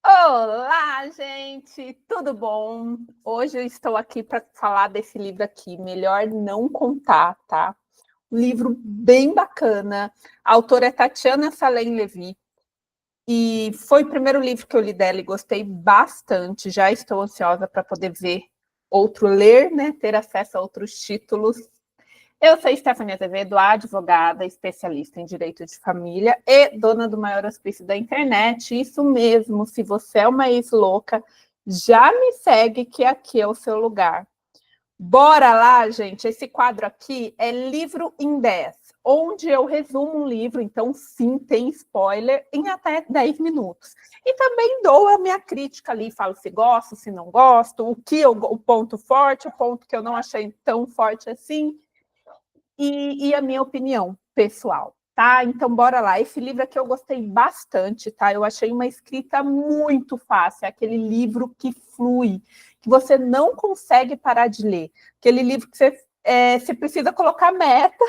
Olá, gente, tudo bom? Hoje eu estou aqui para falar desse livro aqui, Melhor Não Contar, tá? Um livro bem bacana. A autora é Tatiana Salem Levi e foi o primeiro livro que eu li dela e gostei bastante. Já estou ansiosa para poder ver outro, ler, né? Ter acesso a outros títulos. Eu sou Stephanie Azevedo, advogada, especialista em direito de família e dona do maior hospício da internet. Isso mesmo, se você é uma ex-louca, já me segue que aqui é o seu lugar. Bora lá, gente. Esse quadro aqui é Livro em 10, onde eu resumo um livro, então sim, tem spoiler, em até 10 minutos. E também dou a minha crítica ali, falo se gosto, se não gosto, o ponto forte, o ponto que eu não achei tão forte assim, e a minha opinião pessoal, tá? Então, bora lá. Esse livro aqui eu gostei bastante, tá? Eu achei uma escrita muito fácil, é aquele livro que flui, que você não consegue parar de ler. Aquele livro que você precisa colocar meta,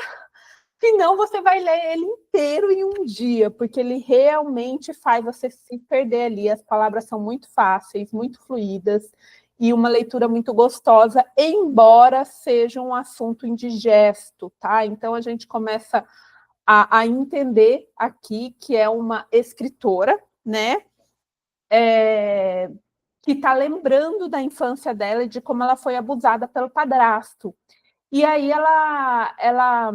senão você vai ler ele inteiro em um dia, porque ele realmente faz você se perder ali. As palavras são muito fáceis, muito fluídas, e uma leitura muito gostosa, embora seja um assunto indigesto, tá? Então a gente começa a entender aqui que é uma escritora, né? Que está lembrando da infância dela e de como ela foi abusada pelo padrasto. E aí ela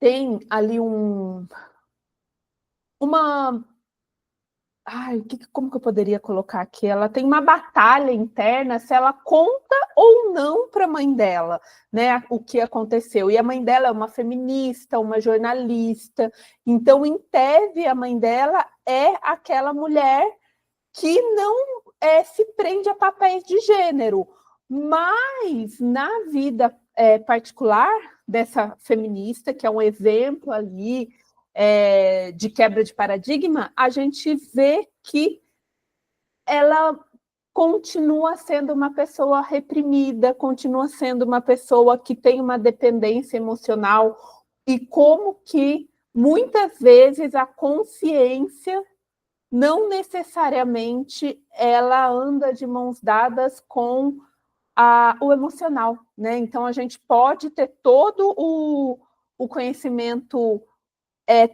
tem ali uma... Ai, como que eu poderia colocar aqui? Ela tem uma batalha interna se ela conta ou não para a mãe dela, né, o que aconteceu. E a mãe dela é uma feminista, uma jornalista. Então, em tese, a mãe dela é aquela mulher que não se prende a papéis de gênero. Mas, na vida particular dessa feminista, que é um exemplo ali de quebra de paradigma, a gente vê que ela continua sendo uma pessoa reprimida, continua sendo uma pessoa que tem uma dependência emocional, e como que muitas vezes a consciência não necessariamente ela anda de mãos dadas com o emocional, né? Então a gente pode ter todo o conhecimento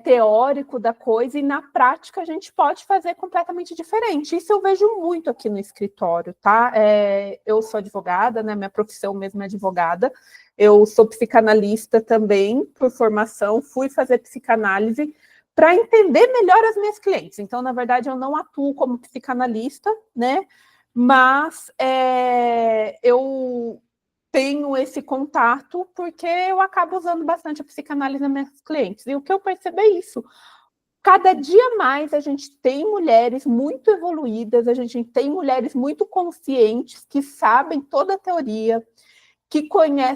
teórico da coisa, e na prática a gente pode fazer completamente diferente. Isso eu vejo muito aqui no escritório, tá? Eu sou advogada, né? Minha profissão mesmo é advogada. Eu sou psicanalista também, por formação, fui fazer psicanálise para entender melhor as minhas clientes. Então, na verdade, eu não atuo como psicanalista, né? Mas eu tenho esse contato porque eu acabo usando bastante a psicanálise nas minhas clientes. E o que eu percebo é isso. Cada dia mais a gente tem mulheres muito evoluídas, a gente tem mulheres muito conscientes, que sabem toda a teoria, que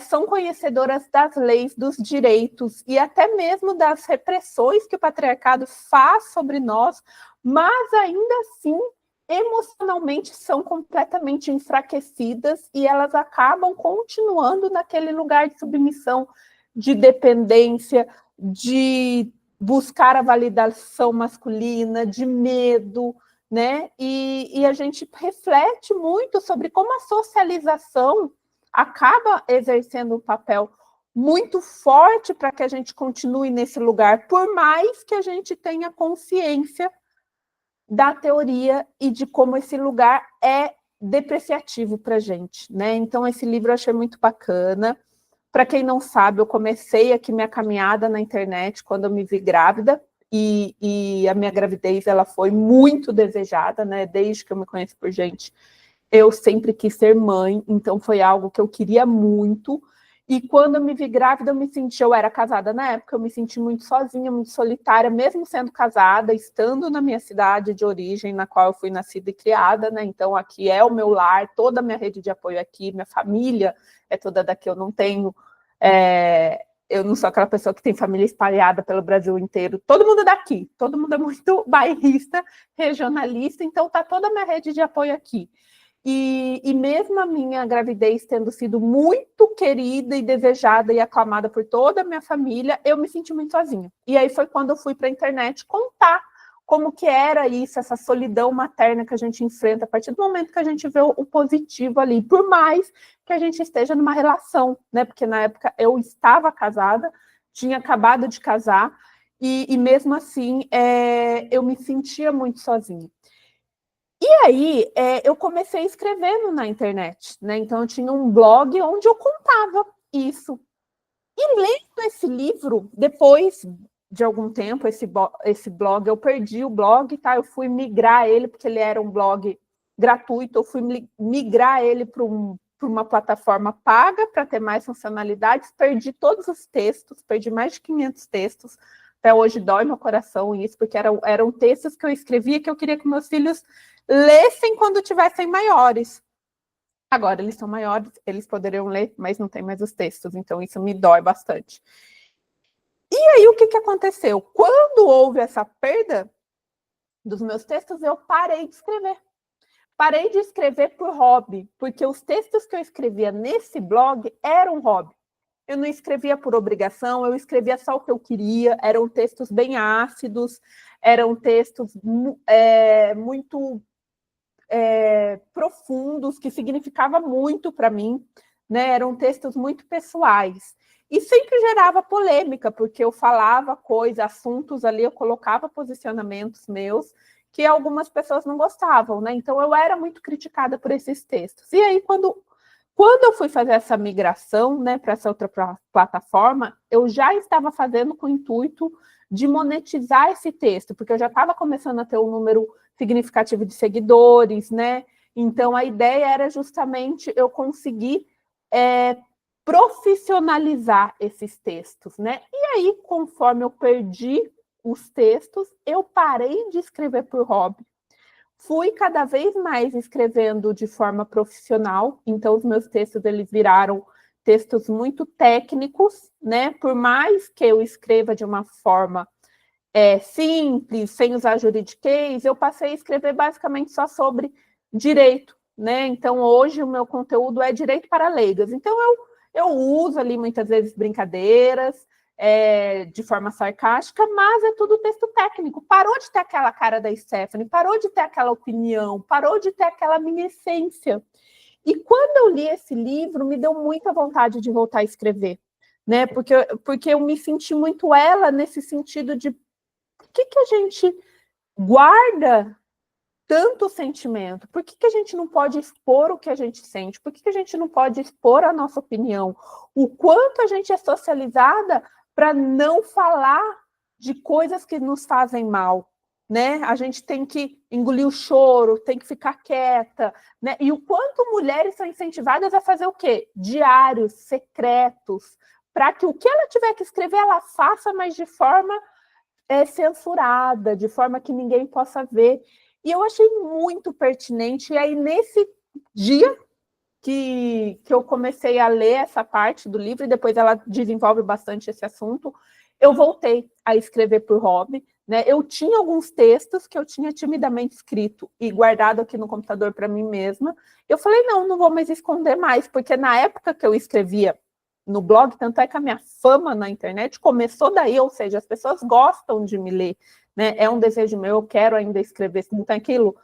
são conhecedoras das leis, dos direitos e até mesmo das repressões que o patriarcado faz sobre nós, mas ainda assim emocionalmente são completamente enfraquecidas, e elas acabam continuando naquele lugar de submissão, de dependência, de buscar a validação masculina, de medo, né? E a gente reflete muito sobre como a socialização acaba exercendo um papel muito forte para que a gente continue nesse lugar, por mais que a gente tenha consciência da teoria e de como esse lugar é depreciativo para a gente, né? Então, esse livro eu achei muito bacana. Para quem não sabe, eu comecei aqui minha caminhada na internet quando eu me vi grávida, e a minha gravidez ela foi muito desejada, né? Desde que eu me conheço por gente, eu sempre quis ser mãe, então foi algo que eu queria muito. E quando eu me vi grávida, eu era casada na época, eu me senti muito sozinha, muito solitária, mesmo sendo casada, estando na minha cidade de origem, na qual eu fui nascida e criada, né? Então aqui é o meu lar, toda a minha rede de apoio aqui, minha família é toda daqui, eu não tenho... eu não sou aquela pessoa que tem família espalhada pelo Brasil inteiro, todo mundo é daqui, todo mundo é muito bairrista, regionalista, então tá toda a minha rede de apoio aqui. E mesmo a minha gravidez tendo sido muito querida e desejada e aclamada por toda a minha família, eu me senti muito sozinha. E aí foi quando eu fui para a internet contar como que era isso, essa solidão materna que a gente enfrenta a partir do momento que a gente vê o positivo ali, por mais que a gente esteja numa relação, né? Porque na época eu estava casada, tinha acabado de casar, e mesmo assim eu me sentia muito sozinha. E aí eu comecei escrevendo na internet, né? Então eu tinha um blog onde eu contava isso. E lendo esse livro, depois de algum tempo, esse blog, eu perdi o blog, tá? Eu fui migrar ele, porque ele era um blog gratuito, eu fui migrar ele para uma plataforma paga para ter mais funcionalidades, perdi todos os textos, perdi mais de 500 textos, até hoje dói meu coração isso, porque eram textos que eu escrevia que eu queria que meus filhos lessem quando tivessem maiores. Agora eles são maiores, eles poderiam ler, mas não tem mais os textos, então isso me dói bastante. E aí o que aconteceu? Quando houve essa perda dos meus textos, eu parei de escrever. Parei de escrever por hobby, porque os textos que eu escrevia nesse blog eram hobby. Eu não escrevia por obrigação, eu escrevia só o que eu queria, eram textos bem ácidos, eram textos muito profundos, que significava muito para mim, né? Eram textos muito pessoais. E sempre gerava polêmica, porque eu falava coisas, assuntos ali, eu colocava posicionamentos meus, que algumas pessoas não gostavam, né? Então eu era muito criticada por esses textos. E aí, quando eu fui fazer essa migração, né, para essa outra plataforma, eu já estava fazendo com o intuito de monetizar esse texto, porque eu já estava começando a ter um número significativo de seguidores, né? Então a ideia era justamente eu conseguir profissionalizar esses textos, né? E aí, conforme eu perdi os textos, eu parei de escrever por hobby. Fui cada vez mais escrevendo de forma profissional, então os meus textos eles viraram textos muito técnicos, né? Por mais que eu escreva de uma forma simples, sem usar juridiquês, eu passei a escrever basicamente só sobre direito, né? Então hoje o meu conteúdo é direito para leigas. Então eu uso ali muitas vezes brincadeiras, de forma sarcástica, mas é tudo texto técnico. Parou de ter aquela cara da Stephanie, parou de ter aquela opinião, parou de ter aquela minha essência. E quando eu li esse livro, me deu muita vontade de voltar a escrever, né? Porque eu me senti muito ela nesse sentido de por que a gente guarda tanto sentimento? Por que a gente não pode expor o que a gente sente? Por que a gente não pode expor a nossa opinião? O quanto a gente é socializada para não falar de coisas que nos fazem mal, né? A gente tem que engolir o choro, tem que ficar quieta, né? E o quanto mulheres são incentivadas a fazer o quê? Diários secretos, para que o que ela tiver que escrever, ela faça, mas de forma censurada, de forma que ninguém possa ver. E eu achei muito pertinente. E aí, nesse dia que eu comecei a ler essa parte do livro, e depois ela desenvolve bastante esse assunto, eu voltei a escrever por hobby, né? Eu tinha alguns textos que eu tinha timidamente escrito e guardado aqui no computador para mim mesma. Eu falei, não vou mais esconder mais, porque na época que eu escrevia no blog, tanto é que a minha fama na internet começou daí, ou seja, as pessoas gostam de me ler, né? É um desejo meu, eu quero ainda escrever, não tem aquilo,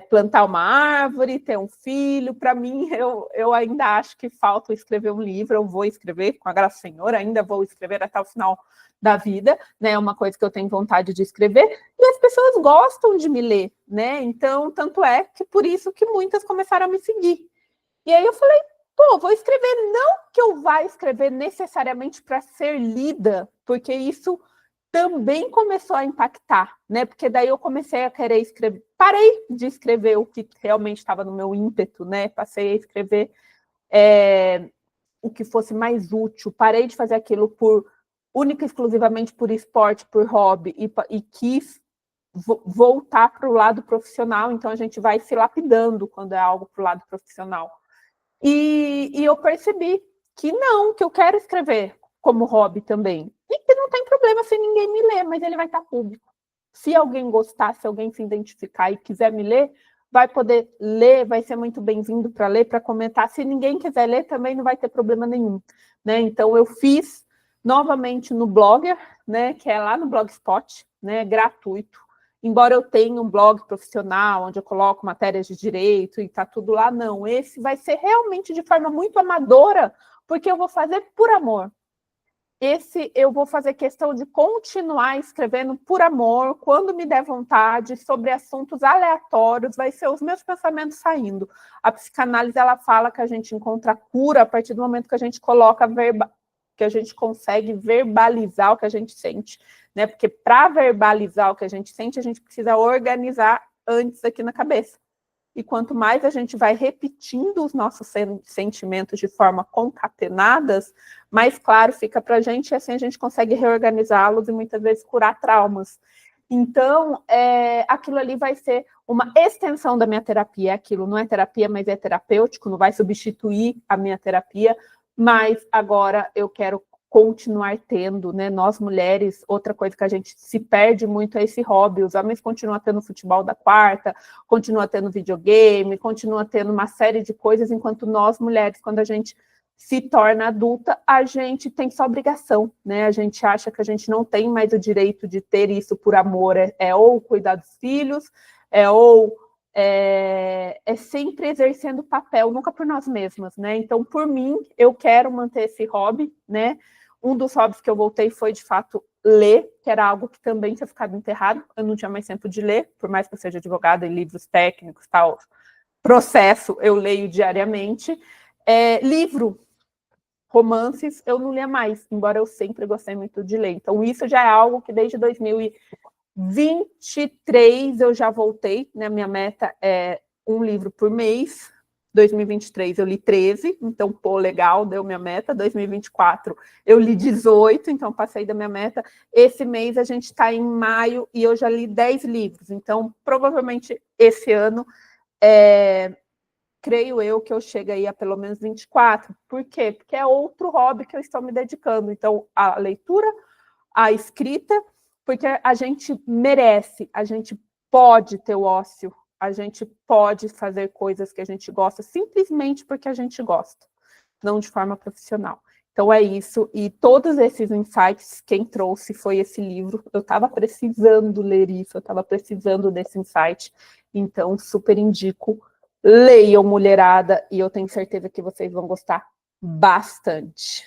plantar uma árvore, ter um filho. Para mim, eu ainda acho que falta escrever um livro, eu vou escrever, com a graça do Senhor, ainda vou escrever até o final da vida, né? É uma coisa que eu tenho vontade de escrever, e as pessoas gostam de me ler, né? Então, tanto é que por isso que muitas começaram a me seguir. E aí eu falei, vou escrever, não que eu vá escrever necessariamente para ser lida, porque isso também começou a impactar, né? Porque daí eu comecei a querer escrever, parei de escrever o que realmente estava no meu ímpeto, né? Passei a escrever o que fosse mais útil, parei de fazer aquilo única e exclusivamente por esporte, por hobby, e quis voltar para o lado profissional. Então a gente vai se lapidando quando é algo para o lado profissional. E eu percebi que não, que eu quero escrever como hobby também. E que não tem problema se ninguém me ler, mas ele vai estar público. Se alguém gostar, se alguém se identificar e quiser me ler, vai poder ler, vai ser muito bem-vindo para ler, para comentar. Se ninguém quiser ler, também não vai ter problema nenhum, né? Então eu fiz novamente no Blogger, né, que é lá no Blogspot, né, gratuito. embora eu tenha um blog profissional, onde eu coloco matérias de direito e tá tudo lá, não. Esse vai ser realmente de forma muito amadora, porque eu vou fazer por amor. Esse eu vou fazer questão de continuar escrevendo por amor, quando me der vontade, sobre assuntos aleatórios, vai ser os meus pensamentos saindo. A psicanálise, ela fala que a gente encontra cura a partir do momento que a gente coloca que a gente consegue verbalizar o que a gente sente, né? Porque para verbalizar o que a gente sente, a gente precisa organizar antes aqui na cabeça. E quanto mais a gente vai repetindo os nossos sentimentos de forma concatenadas, mais claro fica para a gente, e assim a gente consegue reorganizá-los e muitas vezes curar traumas. Então, aquilo ali vai ser uma extensão da minha terapia. Aquilo não é terapia, mas é terapêutico, não vai substituir a minha terapia, mas agora eu quero continuar tendo, né? Nós mulheres, outra coisa que a gente se perde muito é esse hobby. Os homens continuam tendo futebol da quarta, continuam tendo videogame, continuam tendo uma série de coisas, enquanto nós mulheres, quando a gente se torna adulta, a gente tem só obrigação, né? A gente acha que a gente não tem mais o direito de ter isso por amor, ou cuidar dos filhos, é sempre exercendo papel, nunca por nós mesmas, né? Então, por mim, eu quero manter esse hobby, né? Um dos hobbies que eu voltei foi, de fato, ler, que era algo que também tinha ficado enterrado. Eu não tinha mais tempo de ler, por mais que eu seja advogada em livros técnicos, tal, processo, eu leio diariamente. Livro, romances, eu não lia mais, embora eu sempre gostei muito de ler. Então, isso já é algo que desde 2023 eu já voltei, né? Minha meta é um livro por mês. 2023 eu li 13, então, pô, legal, deu minha meta. 2024 eu li 18, então passei da minha meta. Esse mês a gente está em maio e eu já li 10 livros, então provavelmente esse ano, creio eu que eu chego aí a pelo menos 24. Por quê? Porque é outro hobby que eu estou me dedicando. Então, a leitura, a escrita, porque a gente merece, a gente pode ter o ócio, a gente pode fazer coisas que a gente gosta simplesmente porque a gente gosta, não de forma profissional. Então é isso, e todos esses insights, quem trouxe foi esse livro. Eu estava precisando ler isso, eu estava precisando desse insight, então super indico. Leiam, mulherada, e eu tenho certeza que vocês vão gostar bastante.